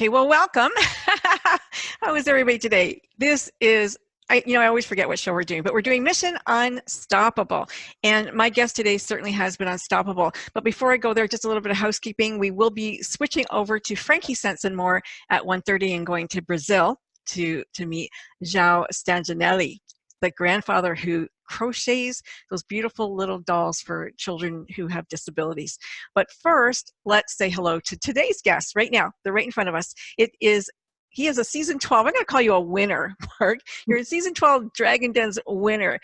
Okay, well, welcome. How is everybody today? This is, I always forget what show we're doing, but we're doing Mission Unstoppable. And my guest today certainly has been unstoppable. But before I go there, just a little bit of housekeeping. We will be switching over to Frankie More at 1:30 and going to Brazil to meet João Stanginelli, the grandfather who crochets those beautiful little dolls for children who have disabilities. But first, let's say hello to today's guest right now. They're right in front of us. He is a season 12. I'm going to call you a winner, Mark. You're a season 12 Dragon Den's winner.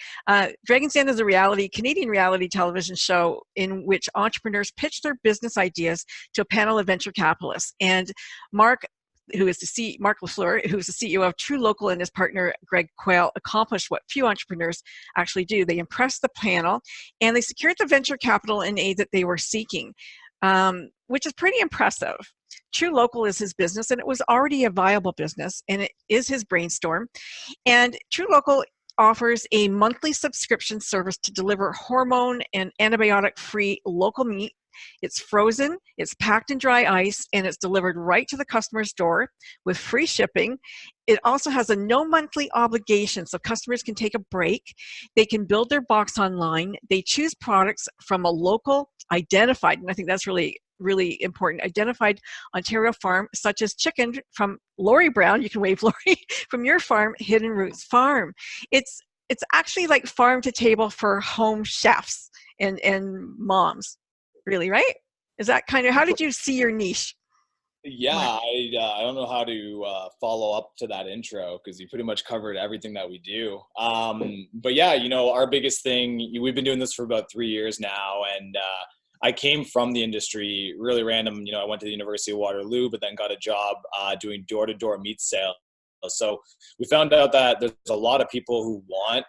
Dragon's Den is a Canadian reality television show in which entrepreneurs pitch their business ideas to a panel of venture capitalists. And Marc Lafleur, who's the CEO of Tru Local, and his partner Greg Quayle accomplished what few entrepreneurs actually do. They impressed the panel, and they secured the venture capital and aid that they were seeking, which is pretty impressive. Tru Local is his business, and it was already a viable business, and it is his brainstorm. And Tru Local offers a monthly subscription service to deliver hormone and antibiotic-free local meat. It's frozen, it's packed in dry ice, and it's delivered right to the customer's door with free shipping. It also has a no monthly obligation, so customers can take a break. They can build their box online. They choose products from a local identified, and I think that's really important, identified Ontario farm, such as chicken from Lori Brown. You can wave, Lori, from your farm, Hidden Roots Farm. It's actually like farm to table for home chefs and moms. Really, right? Is that kind of, how did you see your niche? Yeah, I don't know how to follow up to that intro because you pretty much covered everything that we do. But yeah, our biggest thing, we've been doing this for about 3 years now, and I came from the industry really random. I went to the University of Waterloo, but then got a job doing door-to-door meat sales. So we found out that there's a lot of people who want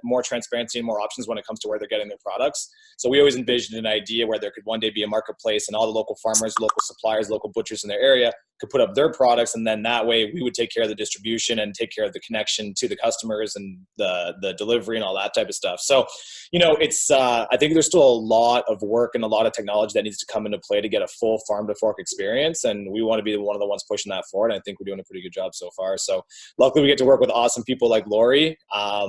more transparency and more options when it comes to where they're getting their products. So we always envisioned an idea where there could one day be a marketplace and all the local farmers, local suppliers, local butchers in their area could put up their products. And then that way we would take care of the distribution and take care of the connection to the customers and the delivery and all that type of stuff. So, it's I think there's still a lot of work and a lot of technology that needs to come into play to get a full farm to fork experience. And we want to be one of the ones pushing that forward. And I think we're doing a pretty good job so far. So luckily we get to work with awesome people like Lori. Yeah,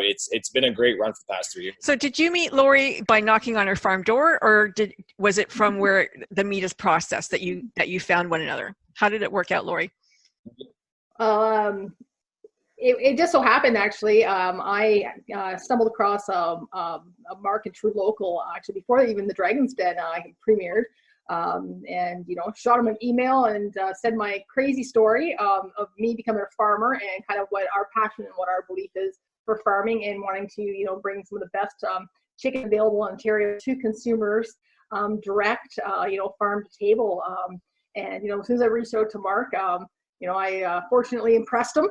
it's been a great run for the past 3 years. So did you meet Lori by knocking on her farm door, or was it from where the meat is processed that you found one another? How did it work out, Lori? It just so happened, actually. I stumbled across Marc and Tru Local actually before even the Dragon's Den premiered. And shot him an email and said my crazy story of me becoming a farmer and kind of what our passion and what our belief is for farming, and wanting to bring some of the best chicken available in Ontario to consumers direct, farm to table. And as soon as I reached out to Marc, I fortunately impressed him.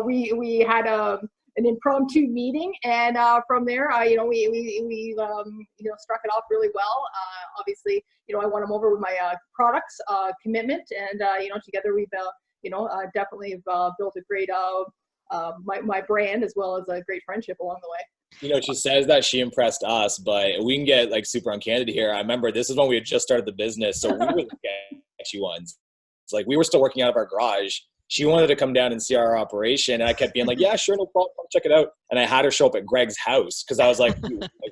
We had an impromptu meeting, and from there, we struck it off really well. Obviously, I won him over with my products commitment, and together we've definitely built a great my brand, as well as a great friendship along the way. She says that she impressed us, but we can get super uncandid here. I remember this is when we had just started the business, so we were the sketchy ones. It's like we were still working out of our garage. She wanted to come down and see our operation, and I kept being like, yeah, sure, no problem, check it out. And I had her show up at Greg's house because I was like,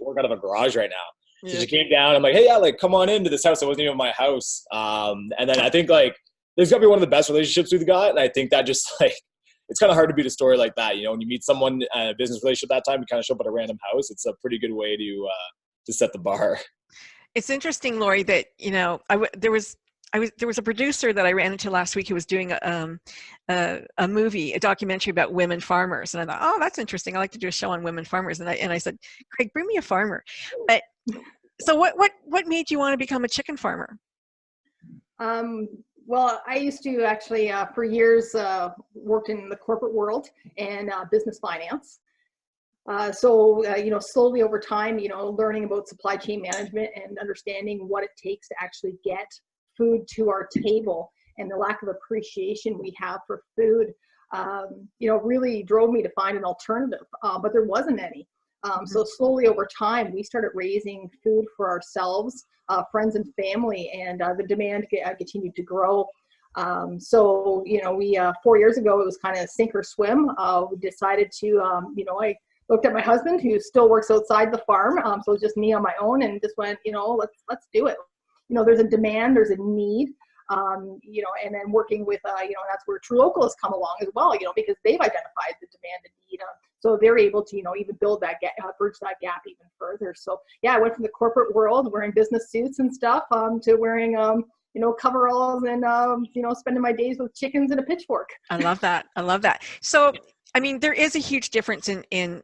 work out of a garage right now. So she came down. I'm like, hey, yeah, come on into this house. It wasn't even my house. And then I think there's got to be one of the best relationships we've got. And I think that just it's kind of hard to beat a story like that. When you meet someone in a business relationship that time, you kind of show up at a random house. It's a pretty good way to set the bar. It's interesting, Lori, that, there was a producer that I ran into last week who was doing a documentary about women farmers, and I thought, oh, that's interesting. I like to do a show on women farmers, and I said, Craig, bring me a farmer. But so what made you want to become a chicken farmer? Well, I used to actually for years worked in the corporate world and business finance. So slowly over time, learning about supply chain management and understanding what it takes to actually get food to our table, and the lack of appreciation we have for food, really drove me to find an alternative, but there wasn't any. So slowly over time, we started raising food for ourselves, friends and family, and the demand continued to grow. So, you know, we 4 years ago, it was kind of sink or swim. We decided to, you know, I looked at my husband who still works outside the farm. So it was just me on my own, and just went, you know, let's do it. You know, there's a demand, there's a need. You know, and then working with, you know, that's where TruLocal has come along as well, you know, because they've identified the demand and need. So they're able to, you know, even build that gap, bridge that gap even further. So yeah, I went from the corporate world wearing business suits and stuff to wearing, you know, coveralls and, you know, spending my days with chickens and a pitchfork. I love that. I love that. So, I mean, there is a huge difference in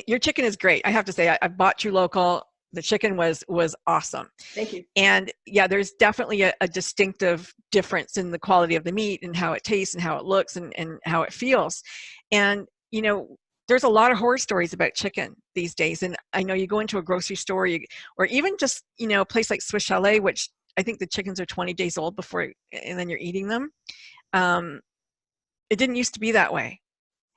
your chicken is great. I have to say, I bought TruLocal. The chicken was awesome. Thank you. And yeah, there's definitely a distinctive difference in the quality of the meat and how it tastes and how it looks and how it feels. And, you know, there's a lot of horror stories about chicken these days. And I know you go into a grocery store or even just, you know, a place like Swiss Chalet, which I think the chickens are 20 days old before, and then you're eating them. It didn't used to be that way.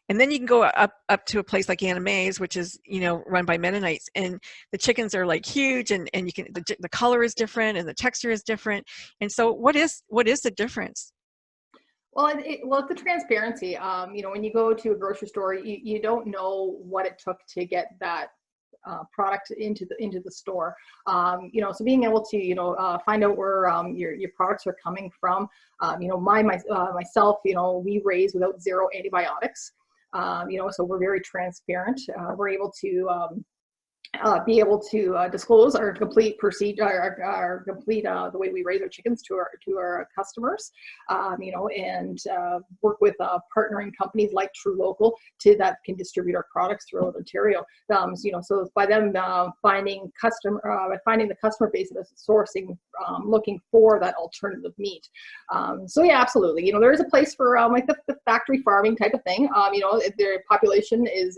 And then you can go up to a place like Anna Mae's, which is, you know, run by Mennonites, and the chickens are like huge, and you can the color is different and the texture is different. And so, what is the difference? Well, it's the transparency. You know, when you go to a grocery store, you don't know what it took to get that product into the store. You know, so being able to, you know, find out where your products are coming from. You know, myself, you know, we raise without zero antibiotics. You know, so we're very transparent. We're able to be able to disclose our complete procedure, our complete the way we raise our chickens to our customers, you know, and work with partnering companies like TruLocal that can distribute our products throughout Ontario. You know, so by them finding the customer base that's sourcing, looking for that alternative meat. So yeah, absolutely. You know, there is a place for like the factory farming type of thing. You know, their population is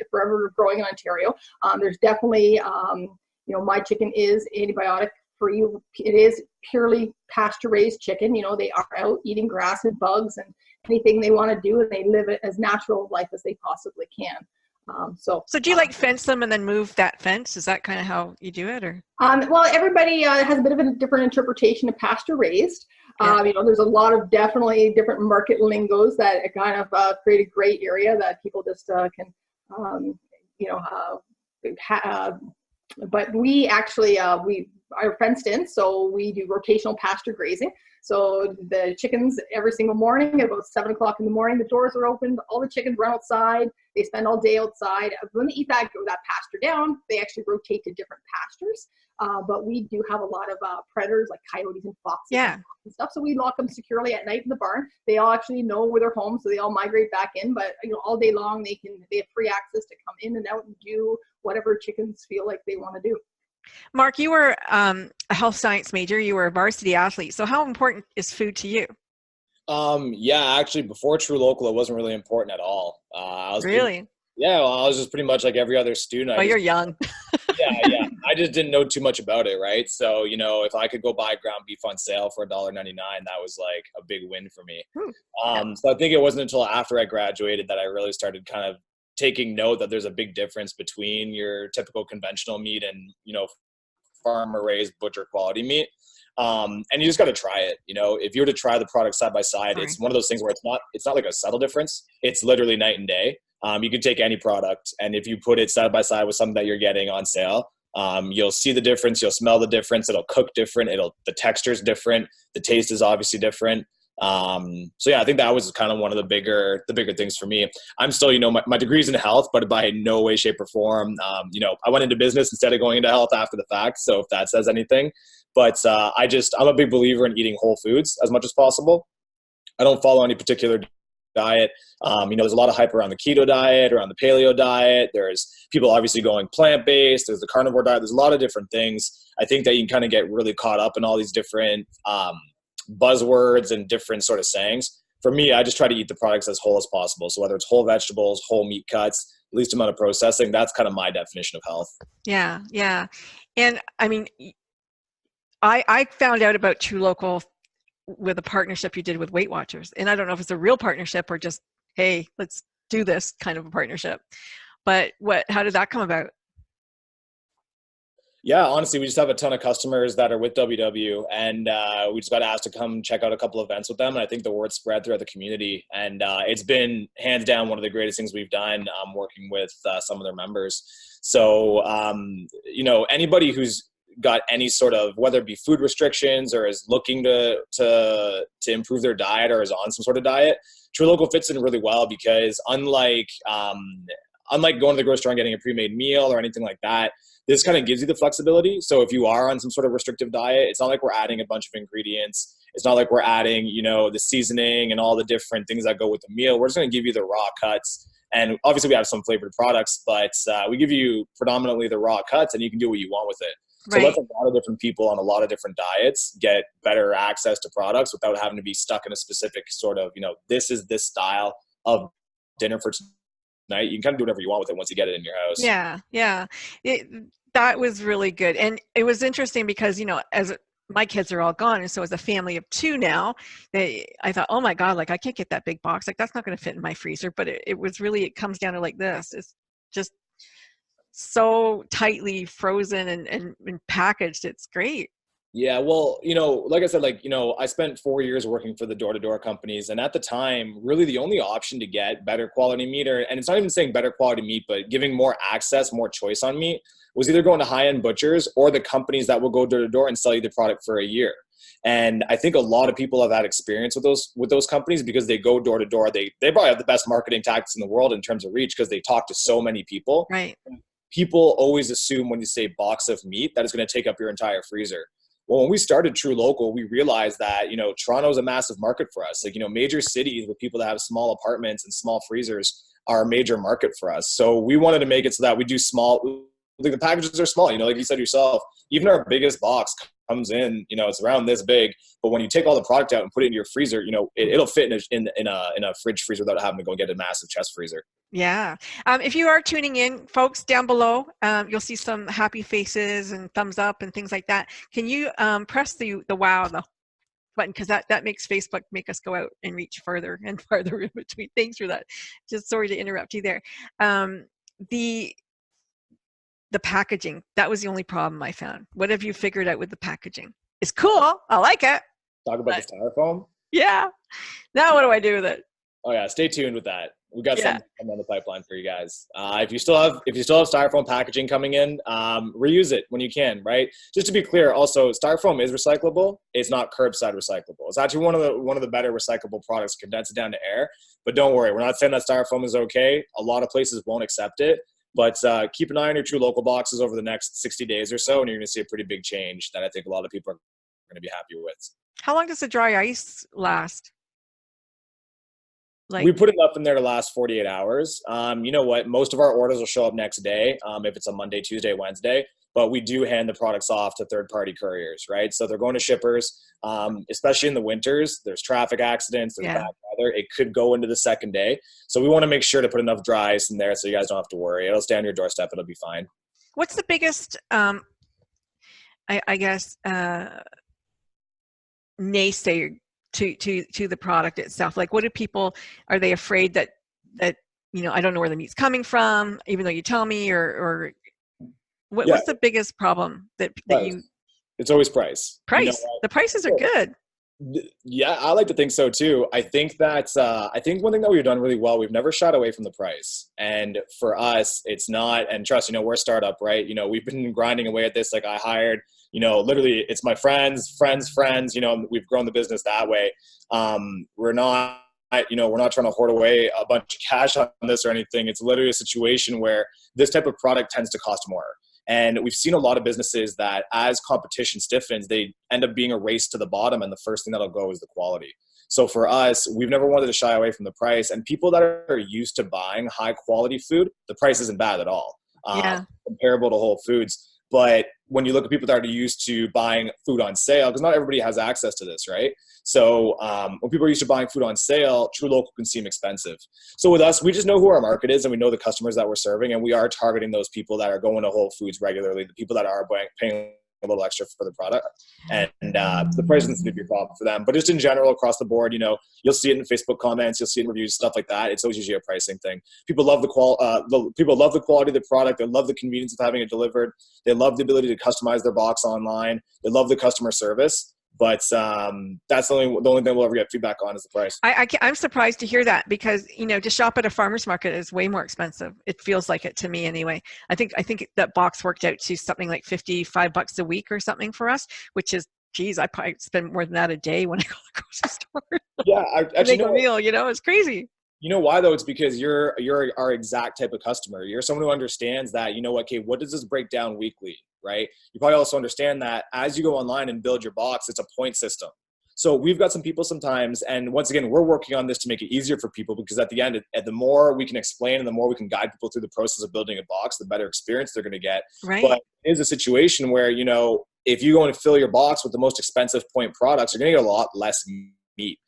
forever growing in Ontario. There's definitely, you know, my chicken is antibiotic free. It is purely pasture raised chicken. You know, they are out eating grass and bugs and anything they want to do, and they live it as natural life as they possibly can. So do you like fence them and then move that fence? Is that kind of how you do it, or? Well, everybody has a bit of a different interpretation of pasture raised. Yeah. You know, there's a lot of definitely different market lingos that kind of create a gray area that people just can, you know, but we actually, we are fenced in, so we do rotational pasture grazing. So the chickens every single morning at about 7 o'clock in the morning, the doors are opened, all the chickens run outside, they spend all day outside. When they eat that pasture down, they actually rotate to different pastures. But we do have a lot of predators like coyotes and foxes and stuff. So we lock them securely at night in the barn. They all actually know where they're home, so they all migrate back in. But you know, all day long they have free access to come in and out and do whatever chickens feel like they want to do. Marc, you were a health science major. You were a varsity athlete. So how important is food to you? Yeah, actually, before TruLocal, it wasn't really important at all. I was really? Yeah, well, I was just pretty much like every other student. You're young. yeah. I just didn't know too much about it, right? So, you know, if I could go buy ground beef on sale for $1.99, that was like a big win for me. So I think it wasn't until after I graduated that I really started kind of taking note that there's a big difference between your typical conventional meat and, you know, farmer raised butcher quality meat. And you just got to try it. You know, if you were to try the product side by side, it's one of those things where it's not like a subtle difference. It's literally night and day. You can take any product, and if you put it side by side with something that you're getting on sale, you'll see the difference. You'll smell the difference. It'll cook different. The texture's different. The taste is obviously different. So yeah, I think that was kind of one of the bigger things for me. I'm still, you know, my degree's in health, but by no way, shape or form. You know, I went into business instead of going into health after the fact. So if that says anything, but, I'm a big believer in eating whole foods as much as possible. I don't follow any particular diet. You know, there's a lot of hype around the keto diet, around the paleo diet. There's people obviously going plant-based. There's the carnivore diet. There's a lot of different things. I think that you can kind of get really caught up in all these different, buzzwords and different sort of sayings. For me, I just try to eat the products as whole as possible. So whether it's whole vegetables, whole meat cuts, least amount of processing, that's kind of my definition of health. Yeah. And I mean, I found out about TruLocal with a partnership you did with Weight Watchers. And I don't know if it's a real partnership or just, hey, let's do this kind of a partnership. but how did that come about? Yeah, honestly, we just have a ton of customers that are with WW, and we just got asked to come check out a couple of events with them. And I think the word spread throughout the community, and it's been hands down one of the greatest things we've done, working with some of their members. So, anybody who's got any sort of, whether it be food restrictions or is looking to improve their diet or is on some sort of diet, TruLocal fits in really well because unlike going to the grocery store and getting a pre-made meal or anything like that, this kind of gives you the flexibility. So if you are on some sort of restrictive diet, it's not like we're adding a bunch of ingredients. It's not like we're adding, the seasoning and all the different things that go with the meal. We're just going to give you the raw cuts. And obviously we have some flavored products, but we give you predominantly the raw cuts and you can do what you want with it. So Right. that's a lot of different people on a lot of different diets get better access to products without having to be stuck in a specific sort of, this is this style of dinner for tonight. You can kind of do whatever you want with it once you get it in your house. Yeah. That was really good. And it was interesting because, as my kids are all gone, and so as a family of 2 now, I thought, oh my God, like I can't get that big box. Like that's not going to fit in my freezer. But it comes down to like this. It's just so tightly frozen and packaged. It's great. Yeah, well, like I said, I spent 4 years working for the door-to-door companies. And at the time, really the only option to get better quality meat, and it's not even saying better quality meat, but giving more access, more choice on meat, was either going to high-end butchers or the companies that will go door-to-door and sell you the product for a year. And I think a lot of people have had experience with those companies because they go door-to-door. They probably have the best marketing tactics in the world in terms of reach because they talk to so many people. Right. People always assume when you say box of meat that it's going to take up your entire freezer. Well, when we started Tru Local, we realized that, Toronto is a massive market for us. Major cities with people that have small apartments and small freezers are a major market for us. So we wanted to make it so that we do small, the packages are small, like you said yourself, even our biggest box comes in, it's around this big, but when you take all the product out and put it in your freezer, it'll fit in a fridge freezer without having to go and get a massive chest freezer. Yeah. If you are tuning in, folks, down below, you'll see some happy faces and thumbs up and things like that. Can you press the wow button, because that makes Facebook make us go out and reach further and farther in between. Thanks for that. Just sorry to interrupt you there. The packaging, that was the only problem I found. What have you figured out with the packaging? It's cool. I like it. Talk about the styrofoam. Yeah. Now what do I do with it? Oh yeah, stay tuned with that. We got something coming on the pipeline for you guys. If you still have styrofoam packaging coming in, reuse it when you can. Right. Just to be clear, also styrofoam is recyclable. It's not curbside recyclable. It's actually one of the better recyclable products. Condense it down to air. But don't worry, we're not saying that styrofoam is okay. A lot of places won't accept it. But keep an eye on your Tru Local boxes over the next 60 days or so, and you're going to see a pretty big change that I think a lot of people are going to be happy with. How long does the dry ice last? We put enough in there to last 48 hours. You know what? Most of our orders will show up next day, if it's a Monday, Tuesday, Wednesday. But we do hand the products off to third-party couriers, right? So they're going to shippers, especially in the winters. There's traffic accidents, there's bad weather. It could go into the second day. So we want to make sure to put enough dry ice in there so you guys don't have to worry. It'll stay on your doorstep. It'll be fine. What's the biggest, I guess, naysayer to the product itself? Like, what do people, are they afraid that I don't know where the meat's coming from, even though you tell me, or what's the biggest problem that you? It's always price. The prices are good. Yeah, I like to think so too. I think that I think one thing that we've done really well, we've never shied away from the price. And for us, it's not, and trust, we're a startup, right? We've been grinding away at this. Like I hired, literally it's my friends, we've grown the business that way. We're not trying to hoard away a bunch of cash on this or anything. It's literally a situation where this type of product tends to cost more. And we've seen a lot of businesses that as competition stiffens, they end up being a race to the bottom. And the first thing that'll go is the quality. So for us, we've never wanted to shy away from the price. And people that are used to buying high quality food, the price isn't bad at all. Comparable to Whole Foods. But when you look at people that are used to buying food on sale, because not everybody has access to this, right? So when people are used to buying food on sale, Tru Local can seem expensive. So with us, we just know who our market is and we know the customers that we're serving, and we are targeting those people that are going to Whole Foods regularly, the people that are paying a little extra for the product, and the price doesn't seem to be a problem for them. But just in general, across the board, you'll see it in Facebook comments, you'll see it in reviews, stuff like that. It's always usually a pricing thing. People love people love the quality of the product. They love the convenience of having it delivered. They love the ability to customize their box online. They love the customer service. But that's the only thing we'll ever get feedback on is the price. I'm surprised to hear that, because to shop at a farmer's market is way more expensive. It feels like it to me anyway. I think that box worked out to something like $55 a week or something for us, which is, geez, I probably spend more than that a day when I go to the grocery store. Yeah, actually, make a meal. It's crazy. You know why though? It's because you're our exact type of customer. You're someone who understands that, okay, what does this break down weekly, right? You probably also understand that as you go online and build your box, it's a point system. So we've got some people sometimes, and once again, we're working on this to make it easier for people, because at the end, the more we can explain and the more we can guide people through the process of building a box, the better experience they're going to get. Right. But it is a situation where, if you go and fill your box with the most expensive point products, you're going to get a lot less meat.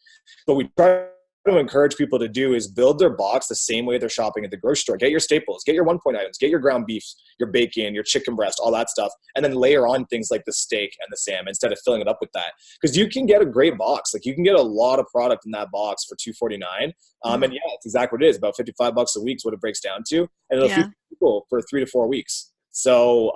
But we try to encourage people to do is build their box the same way they're shopping at the grocery store. Get your staples, get your 1 point items, get your ground beef, your bacon, your chicken breast, all that stuff, and then layer on things like the steak and the salmon instead of filling it up with that. Because you can get a great box. Like, you can get a lot of product in that box for $2.49. And yeah, it's exactly what it is. About $55 a week is what it breaks down to, and it'll feed people for 3 to 4 weeks. So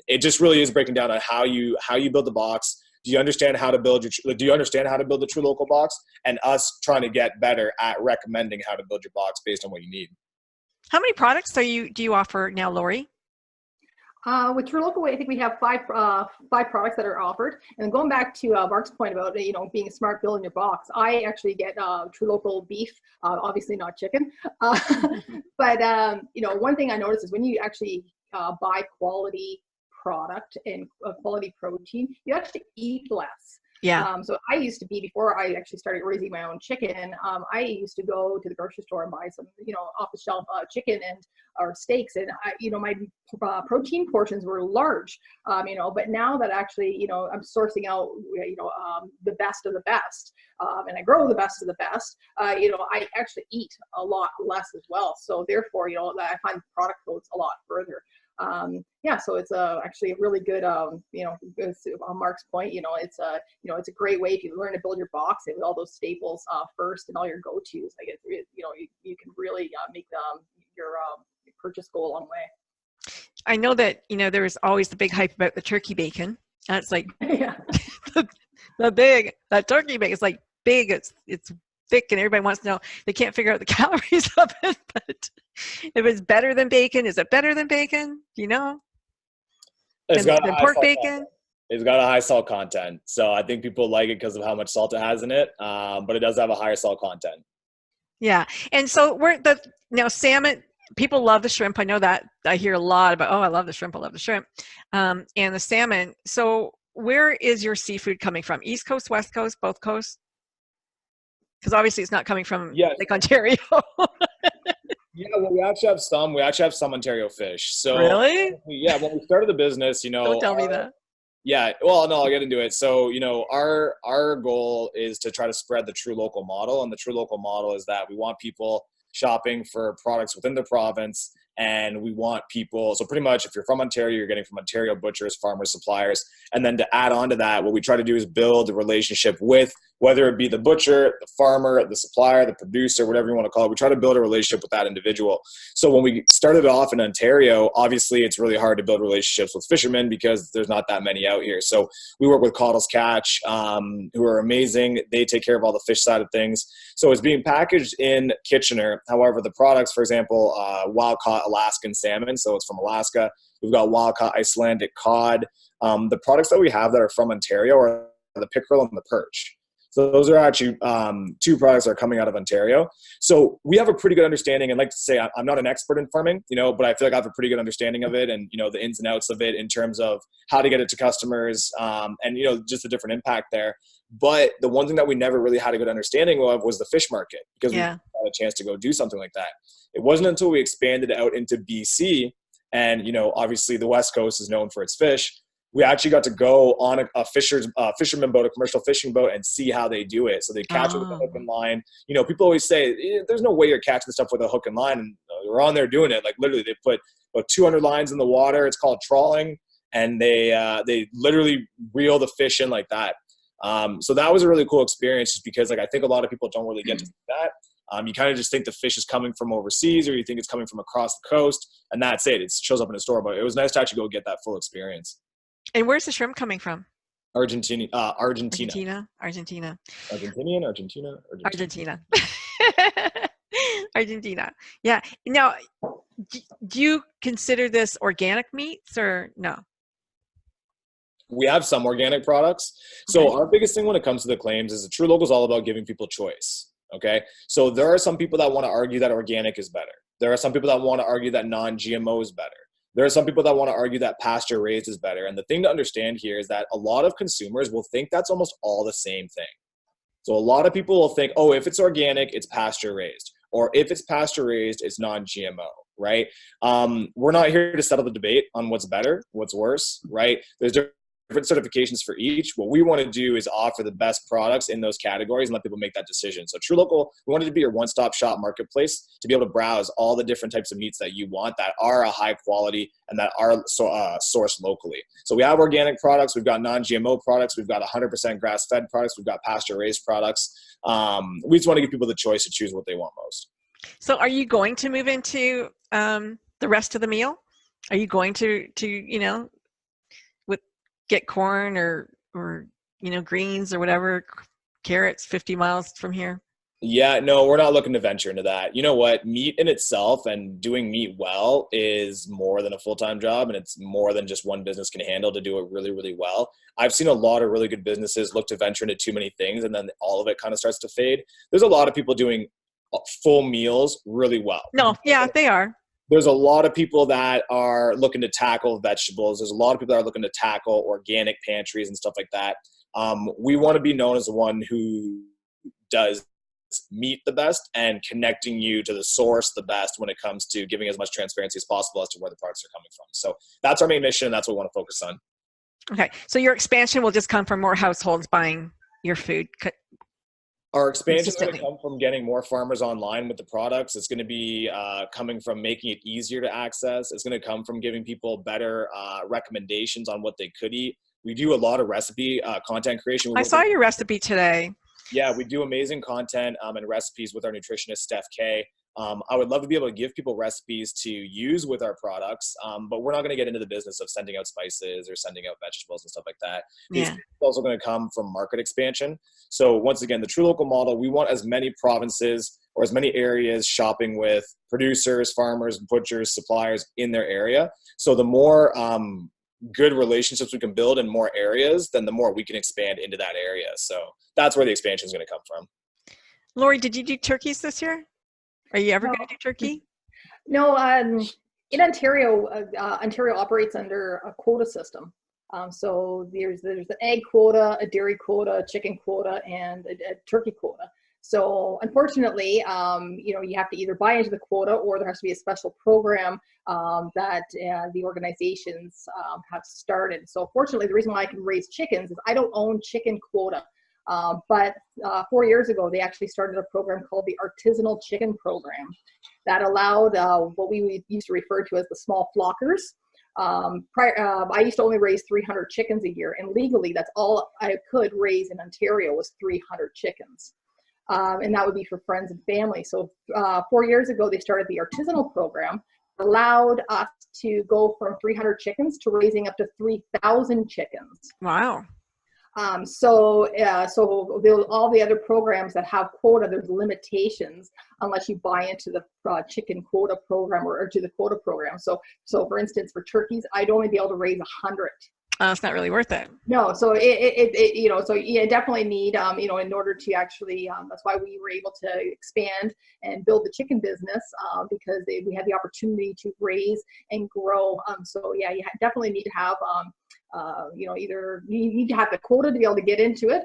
it just really is breaking down on how you build the box. Do you understand how to build the Tru Local box? And us trying to get better at recommending how to build your box based on what you need. How many products do you offer now, Lori? With Tru Local, I think we have five products that are offered. And going back to Marc's point about being smart building your box, I actually get Tru Local beef, obviously not chicken. But one thing I noticed is when you actually buy quality product and quality protein, you actually eat less. Yeah. So I used to be, before I actually started raising my own chicken, I used to go to the grocery store and buy some, off the shelf chicken or steaks, and my protein portions were large. But now that actually, I'm sourcing out, the best of the best, and I grow the best of the best, I actually eat a lot less as well. So therefore, I find the product goes a lot further. So it's actually a really good, on Marc's point, it's a great way if you learn to build your box with all those staples first and all your go-tos. Like, you can really make your purchase go a long way. I know that there was always the big hype about the turkey bacon. That's like that turkey bacon is like big. It's thick, and everybody wants to know. They can't figure out the calories of it, but if it's better than bacon, is it better than bacon? It's got than pork bacon. Content. It's got a high salt content, so I think people like it because of how much salt it has in it. But it does have a higher salt content. Yeah, and so salmon. People love the shrimp. I know that. I hear a lot about, I love the shrimp. I love the shrimp, and the salmon. So where is your seafood coming from? East Coast, West Coast, both coasts? Because obviously it's not coming from Lake Ontario. Yeah, well, we actually have some Ontario fish. So really? Yeah, when we started the business, Don't tell me that. Yeah, well, no, I'll get into it. So, our goal is to try to spread the Tru Local model, and the Tru Local model is that we want people shopping for products within the province, and we want people, so pretty much if you're from Ontario, you're getting from Ontario butchers, farmers, suppliers, and then to add on to that, what we try to do is build a relationship with, whether it be the butcher, the farmer, the supplier, the producer, whatever you want to call it, we try to build a relationship with that individual. So when we started off in Ontario, obviously it's really hard to build relationships with fishermen because there's not that many out here. So we work with Cottle's Catch, who are amazing. They take care of all the fish side of things. So it's being packaged in Kitchener. However, the products, for example, wild-caught Alaskan salmon, so it's from Alaska. We've got wild-caught Icelandic cod. The products that we have that are from Ontario are the pickerel and the perch. So those are actually two products that are coming out of Ontario. So we have a pretty good understanding, and like to say, I'm not an expert in farming, but I feel like I have a pretty good understanding of it and, the ins and outs of it in terms of how to get it to customers and, just the different impact there. But the one thing that we never really had a good understanding of was the fish market, because we had a chance to go do something like that. It wasn't until we expanded out into BC and, obviously the West Coast is known for its fish. We actually got to go on a fisherman boat, a commercial fishing boat, and see how they do it. So they catch it with a hook and line. People always say, there's no way you're catching this stuff with a hook and line. And we're on there doing it. Like literally they put about 200 lines in the water. It's called trawling. and they literally reel the fish in like that. So that was a really cool experience, just because like I think a lot of people don't really get to see that. You kind of just think the fish is coming from overseas, or you think it's coming from across the coast, and that's it. It shows up in a store, but it was nice to actually go get that full experience. And where's the shrimp coming from? Argentina. Argentina. Argentinian, Argentina. Argentina. Yeah. Now, do you consider this organic meats or no? We have some organic products. So our biggest thing when it comes to the claims is the Tru Local is all about giving people choice. Okay. So there are some people that want to argue that organic is better. There are some people that want to argue that non-GMO is better. There are some people that want to argue that pasture raised is better. And the thing to understand here is that a lot of consumers will think that's almost all the same thing. So a lot of people will think, oh, if it's organic, it's pasture raised. Or if it's pasture raised, it's non-GMO, right? We're not here to settle the debate on what's better, what's worse, right? There's different certifications for each. What we want to do is offer the best products in those categories and let people make that decision. So Tru Local, we wanted to be your one-stop shop marketplace to be able to browse all the different types of meats that you want that are a high quality and that are sourced locally. So we have organic products, we've got non-GMO products, we've got 100% grass-fed products, we've got pasture-raised products. We just want to give people the choice to choose what they want most. So are you going to move into the rest of the meal? Are you going to get corn or greens or whatever, carrots 50 miles from here? Yeah, no, we're not looking to venture into that. You know what? Meat in itself and doing meat well is more than a full-time job, and it's more than just one business can handle to do it really, really well. I've seen a lot of really good businesses look to venture into too many things, and then all of it kind of starts to fade. There's a lot of people doing full meals really well. No, yeah, they are. There's a lot of people that are looking to tackle vegetables. There's a lot of people that are looking to tackle organic pantries and stuff like that. We want to be known as the one who does meat the best and connecting you to the source the best when it comes to giving as much transparency as possible as to where the products are coming from. So that's our main mission, and that's what we want to focus on. Okay, so your expansion will just come from more households buying your food. Our expansion is going to come from getting more farmers online with the products. It's going to be coming from making it easier to access. It's going to come from giving people better recommendations on what they could eat. We do a lot of recipe content creation. I saw your recipe today. Yeah, we do amazing content and recipes with our nutritionist, Steph K. I would love to be able to give people recipes to use with our products, but we're not going to get into the business of sending out spices or sending out vegetables and stuff like that. These are also going to come from market expansion. So once again, the Tru Local model, we want as many provinces or as many areas shopping with producers, farmers, butchers, suppliers in their area. So the more good relationships we can build in more areas, then the more we can expand into that area. So that's where the expansion is going to come from. Lori, did you do turkeys this year? Are you ever going to do turkey? No, in Ontario, Ontario operates under a quota system. So there's an egg quota, a dairy quota, a chicken quota, and a turkey quota. So unfortunately, you have to either buy into the quota, or there has to be a special program that the organizations have started. So fortunately, the reason why I can raise chickens is I don't own chicken quota. But 4 years ago, they actually started a program called the Artisanal Chicken Program that allowed what we used to refer to as the small flockers. I used to only raise 300 chickens a year, and legally that's all I could raise in Ontario was 300 chickens. And that would be for friends and family. So 4 years ago, they started the Artisanal Program, allowed us to go from 300 chickens to raising up to 3,000 chickens. Wow. So all the other programs that have quota, there's limitations unless you buy into the chicken quota program or to the quota program. So for instance, for turkeys, I'd only be able to raise 100. It's not really worth it. No, so so you definitely need, in order to actually, that's why we were able to expand and build the chicken business because we had the opportunity to raise and grow. So yeah, you definitely need to have, either you need to have the quota to be able to get into it,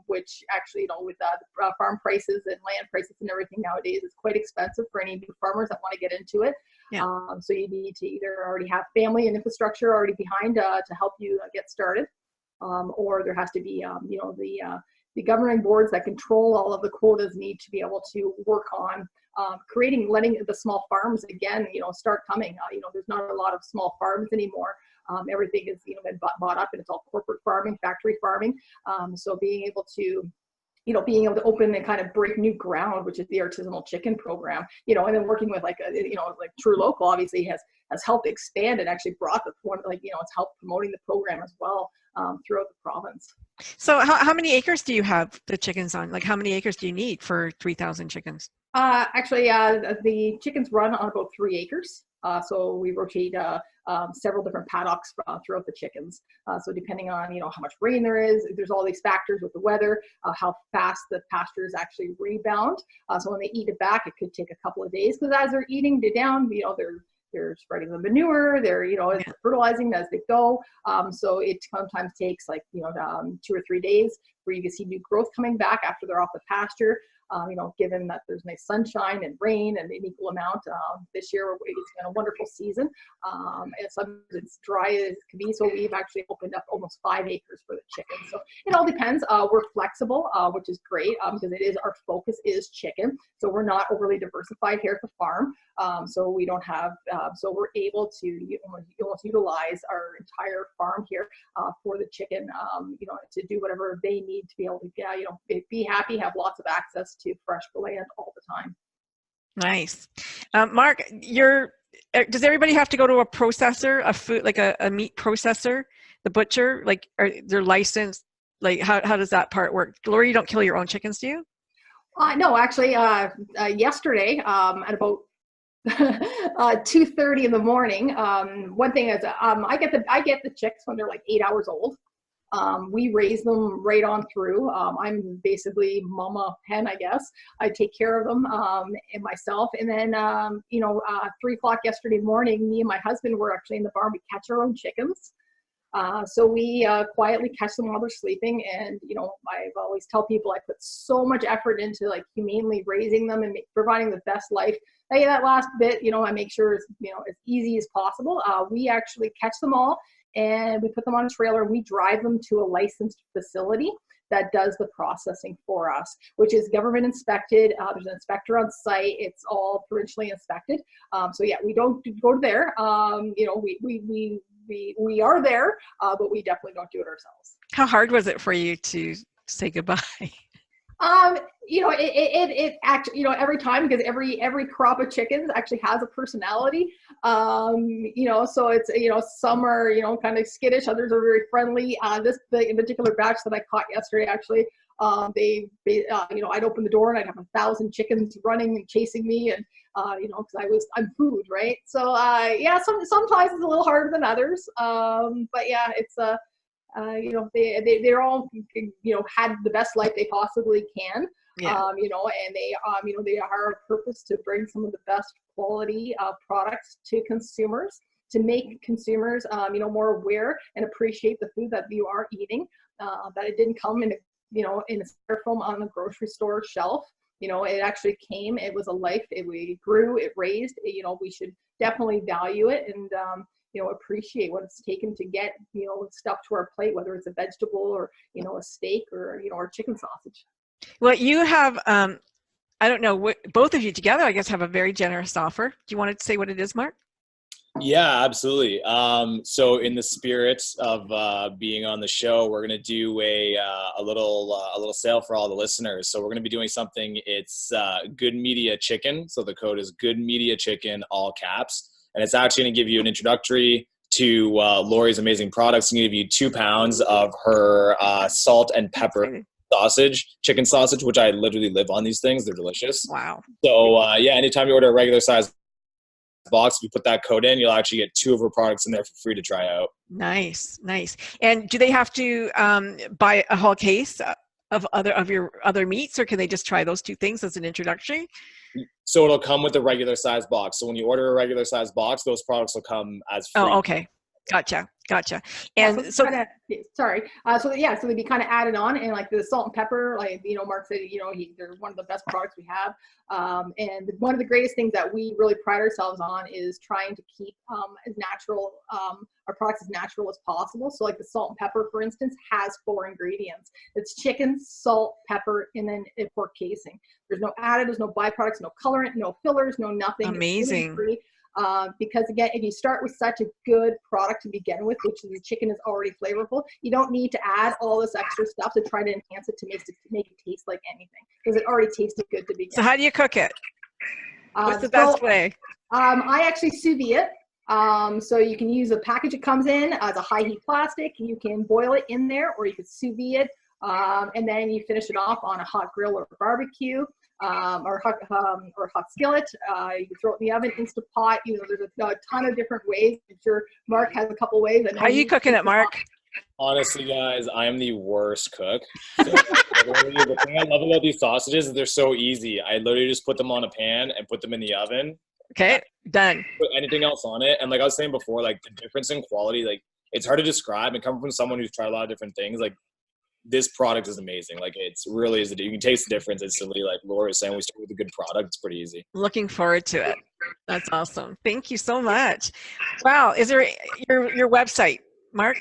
which actually, with the farm prices and land prices and everything nowadays, is quite expensive for any new farmers that want to get into it. Yeah. So you need to either already have family and infrastructure already behind to help you get started, or there has to be, the governing boards that control all of the quotas need to be able to work on letting the small farms again, start coming. There's not a lot of small farms anymore. Everything is, been bought up, and it's all corporate farming, factory farming. So being able to open and kind of break new ground, which is the artisanal chicken program, and then working with like Tru Local obviously has helped expand and actually brought the one, it's helped promoting the program as well throughout the province. So how many acres do you have the chickens on? Like how many acres do you need for 3,000 chickens? Actually, the chickens run on about 3 acres. So we rotate several different paddocks throughout the chickens. So depending on, how much rain there's all these factors with the weather, how fast the pastures actually rebound. So when they eat it back, it could take a couple of days, because as they're eating it down, they're spreading the manure, they're, fertilizing as they go. So it sometimes takes 2 or 3 days for you to see new growth coming back after they're off the pasture. Given that there's nice sunshine and rain and an equal amount. This year it's been a wonderful season. And sometimes it's dry as can be, so we've actually opened up almost 5 acres for the chickens. So it all depends. We're flexible, which is great, because our focus is chicken. So we're not overly diversified here at the farm. So we don't have, so we're able to almost utilize our entire farm here for the chicken, to do whatever they need to be able to get, be happy, have lots of access to fresh land all the time. Nice. Marc, does everybody have to go to a processor, a food, like a meat processor, the butcher, like are they're licensed? Like how does that part work? Lori, you don't kill your own chickens, do you? No, actually, yesterday at about 2:30 in the morning. One thing is, I get the chicks when they're like 8 hours old. We raise them right on through. I'm basically mama hen, I guess. I take care of them and myself. And then, 3 o'clock yesterday morning, me and my husband were actually in the barn. We catch our own chickens. So we quietly catch them while they're sleeping. And, I always tell people I put so much effort into humanely raising them and providing the best life. That last bit, I make sure it's, as easy as possible. We actually catch them all, and we put them on a trailer, and we drive them to a licensed facility that does the processing for us, which is government inspected. There's an inspector on site. It's all provincially inspected. So yeah, we don't go there. We are there, but we definitely don't do it ourselves. How hard was it for you to say goodbye? It actually, every time, because every crop of chickens actually has a personality. So it's, some are, kind of skittish, others are very friendly. The particular batch that I caught yesterday, actually, I'd open the door and I'd have 1,000 chickens running and chasing me, and, because I'm food, right? So, sometimes it's a little harder than others. But yeah, it's, they're all, had the best life they possibly can. Yeah. And they are our purpose to bring some of the best quality products to consumers, to make consumers, more aware and appreciate the food that you are eating, that it didn't come in a styrofoam on the grocery store shelf. It actually came, it was a life, we grew, it raised, we should definitely value it and, appreciate what it's taken to get, stuff to our plate, whether it's a vegetable or, a steak or, or chicken sausage. Well, you have, I don't know, both of you together, I guess, have a very generous offer. Do you want to say what it is, Marc? Yeah, absolutely. So in the spirit of being on the show, we're going to do a little sale for all the listeners. So we're going to be doing something. It's Good Media Chicken. So the code is Good Media Chicken, all caps. And it's actually going to give you an introductory to Lori's amazing products. And give you 2 pounds of her salt and pepper chicken sausage, which I literally live on these things. They're delicious. Wow. So anytime you order a regular size box, if you put that code in, you'll actually get 2 of her products in there for free to try out. Nice. And do they have to buy a whole case of your other meats, or can they just try those 2 things as an introductory? So it'll come with a regular size box. So when you order a regular size box, those products will come as free. Oh, okay. Gotcha. And so they'd be kind of added on, and like the salt and pepper, Marc said, they're one of the best products we have. And one of the greatest things that we really pride ourselves on is trying to keep as natural, our products as natural as possible. So like the salt and pepper, for instance, has 4 ingredients. It's chicken, salt, pepper, and then a pork casing. There's no additives, no byproducts, no colorant, no fillers, no nothing. Amazing. It's free. because again, if you start with such a good product to begin with, which is the chicken is already flavorful, you don't need to add all this extra stuff to try to enhance it to make it taste like anything, because it already tasted good to begin. So how do you cook it? What's the best way? I actually sous vide it. So you can use a package it comes in as a high heat plastic. You can boil it in there, or you can sous vide it, and then you finish it off on a hot grill or barbecue, or hot skillet. You can throw it in the oven, Instant Pot. There's a ton of different ways. I'm sure Mark has a couple ways. How are you cooking it, Mark? Honestly, guys, I am the worst cook. So, the thing I love about these sausages is they're so easy. I literally just put them on a pan and put them in the oven. Okay, done. Put anything else on it. And like I was saying before, like the difference in quality, like it's hard to describe. And coming from someone who's tried a lot of different things, like this product is amazing. Like it's really is. You can taste the difference instantly. Like Laura is saying, we start with a good product. It's pretty easy. Looking forward to it. That's awesome. Thank you so much. Wow. Is there your website, Mark?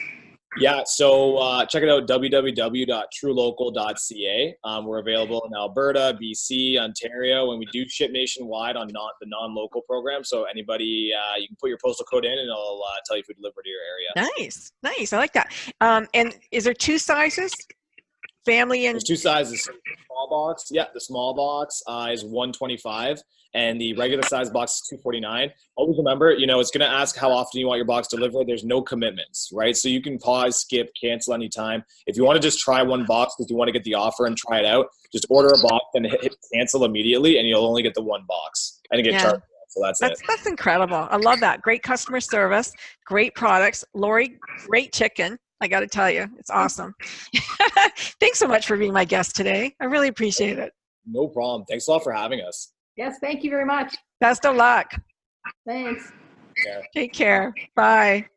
Yeah, so check it out, www.trulocal.ca. We're available in Alberta, BC, Ontario, and we do ship nationwide on the non-local program. So anybody, you can put your postal code in and it'll tell you if we deliver to your area. Nice, nice. I like that. And is there two sizes? Family and... There's two sizes. Small box, yeah, the small box is $125, and the regular size box is $249. Always remember, it's going to ask how often you want your box delivered. There's no commitments, right? So you can pause, skip, cancel anytime. If you want to just try one box because you want to get the offer and try it out, just order a box and hit cancel immediately, and you'll only get the one box and get charged. So that's it. That's incredible. I love that. Great customer service, great products. Lori, great chicken. I got to tell you, it's awesome. Thanks so much for being my guest today. I really appreciate it. No problem. Thanks a lot for having us. Yes, thank you very much. Best of luck. Thanks. Take care. Bye.